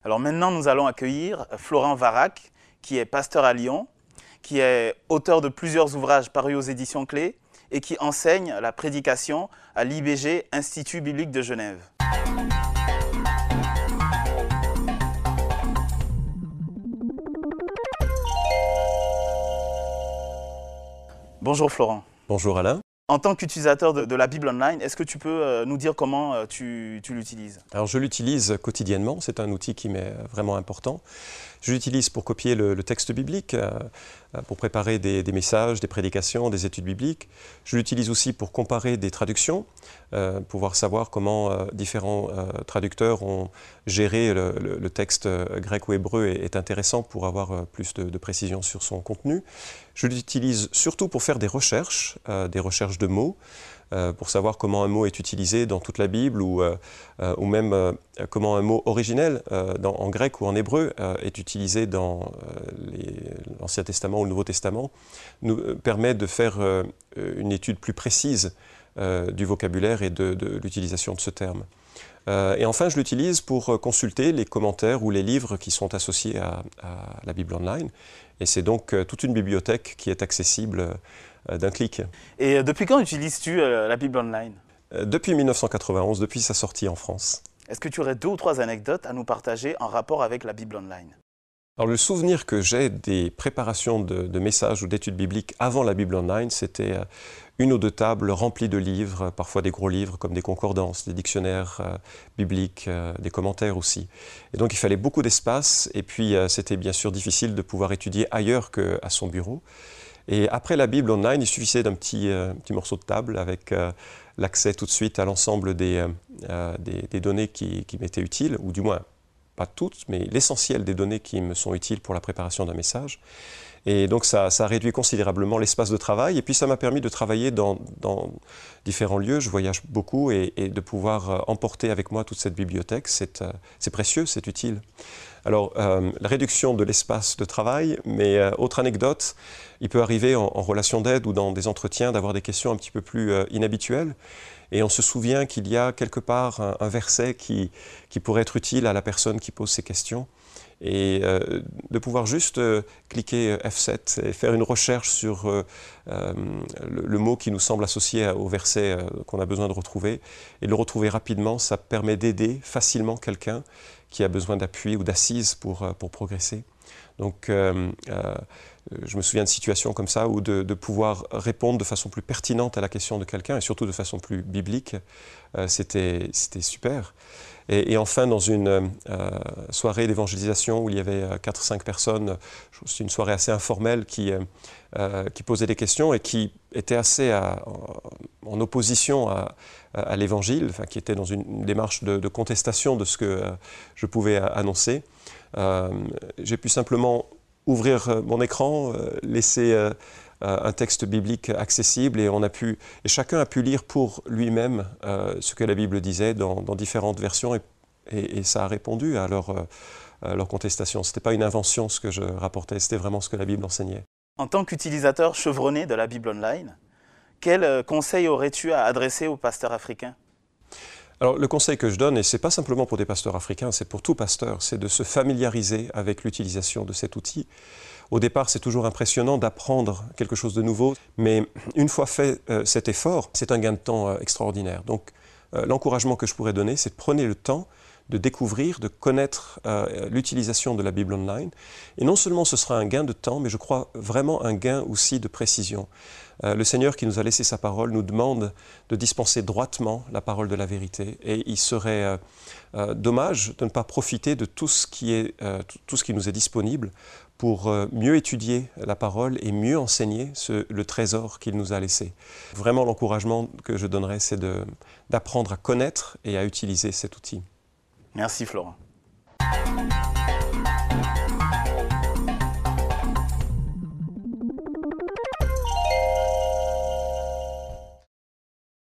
Alors maintenant, nous allons accueillir Florent Varac, qui est pasteur à Lyon, qui est auteur de plusieurs ouvrages parus aux éditions Clés et qui enseigne la prédication à l'IBG, Institut biblique de Genève. Bonjour Florent. Bonjour Alain. En tant qu'utilisateur de la Bible Online, est-ce que tu peux nous dire comment tu l'utilises? Alors je l'utilise quotidiennement, c'est un outil qui m'est vraiment important. Je l'utilise pour copier le texte biblique, pour préparer des messages, des prédications, des études bibliques. Je l'utilise aussi pour comparer des traductions, pouvoir savoir comment différents traducteurs ont géré le texte grec ou hébreu est intéressant pour avoir plus de précision sur son contenu. Je l'utilise surtout pour faire des recherches de mots, pour savoir comment un mot est utilisé dans toute la Bible ou même comment un mot originel en grec ou en hébreu est utilisé dans l'Ancien Testament ou le Nouveau Testament, nous permet de faire une étude plus précise du vocabulaire et de l'utilisation de ce terme. Et enfin, je l'utilise pour consulter les commentaires ou les livres qui sont associés à la Bible Online. Et c'est donc toute une bibliothèque qui est accessible d'un clic. Et depuis quand utilises-tu la Bible Online? Depuis 1991, depuis sa sortie en France. Est-ce que tu aurais 2 ou 3 anecdotes à nous partager en rapport avec la Bible Online? Alors le souvenir que j'ai des préparations de messages ou d'études bibliques avant la Bible Online, c'était 1 ou 2 tables remplies de livres, parfois des gros livres comme des concordances, des dictionnaires bibliques, des commentaires aussi. Et donc il fallait beaucoup d'espace et puis c'était bien sûr difficile de pouvoir étudier ailleurs qu'à son bureau. Et après la Bible Online, il suffisait d'un petit morceau de table avec l'accès tout de suite à l'ensemble des données qui m'étaient utiles, ou du moins pas toutes, mais l'essentiel des données qui me sont utiles pour la préparation d'un message. Et donc ça a réduit considérablement l'espace de travail, et puis ça m'a permis de travailler dans différents lieux. Je voyage beaucoup et de pouvoir emporter avec moi toute cette bibliothèque, c'est précieux, c'est utile. Alors, la réduction de l'espace de travail, mais autre anecdote, il peut arriver en relation d'aide ou dans des entretiens d'avoir des questions un petit peu plus inhabituelles. Et on se souvient qu'il y a quelque part un verset qui pourrait être utile à la personne qui pose ces questions. Et de pouvoir juste cliquer F7 et faire une recherche sur le mot qui nous semble associé au verset qu'on a besoin de retrouver, et le retrouver rapidement, ça permet d'aider facilement quelqu'un qui a besoin d'appui ou d'assise pour progresser. Donc je me souviens de situations comme ça où de pouvoir répondre de façon plus pertinente à la question de quelqu'un et surtout de façon plus biblique, c'était super. Et enfin, dans une soirée d'évangélisation où il y avait 4-5 personnes, c'est une soirée assez informelle qui posait des questions et qui était assez en opposition à l'Évangile, enfin, qui était dans une démarche de contestation de ce que je pouvais annoncer. J'ai pu simplement ouvrir mon écran, laisser un texte biblique accessible et chacun a pu lire pour lui-même ce que la Bible disait dans différentes versions et ça a répondu à leur contestation. Ce n'était pas une invention ce que je rapportais, c'était vraiment ce que la Bible enseignait. En tant qu'utilisateur chevronné de la Bible Online, quel conseil aurais-tu à adresser aux pasteurs africains? Alors le conseil que je donne, et ce n'est pas simplement pour des pasteurs africains, c'est pour tout pasteur, c'est de se familiariser avec l'utilisation de cet outil. Au départ, c'est toujours impressionnant d'apprendre quelque chose de nouveau, mais une fois fait cet effort, c'est un gain de temps extraordinaire. Donc l'encouragement que je pourrais donner, c'est de prendre le temps de découvrir, de connaître l'utilisation de la Bible Online. Et non seulement ce sera un gain de temps, mais je crois vraiment un gain aussi de précision. Le Seigneur qui nous a laissé sa parole nous demande de dispenser droitement la parole de la vérité. Et il serait dommage de ne pas profiter de tout ce qui nous est disponible pour mieux étudier la parole et mieux enseigner le trésor qu'il nous a laissé. Vraiment, l'encouragement que je donnerais, c'est d'apprendre à connaître et à utiliser cet outil. Merci Florent.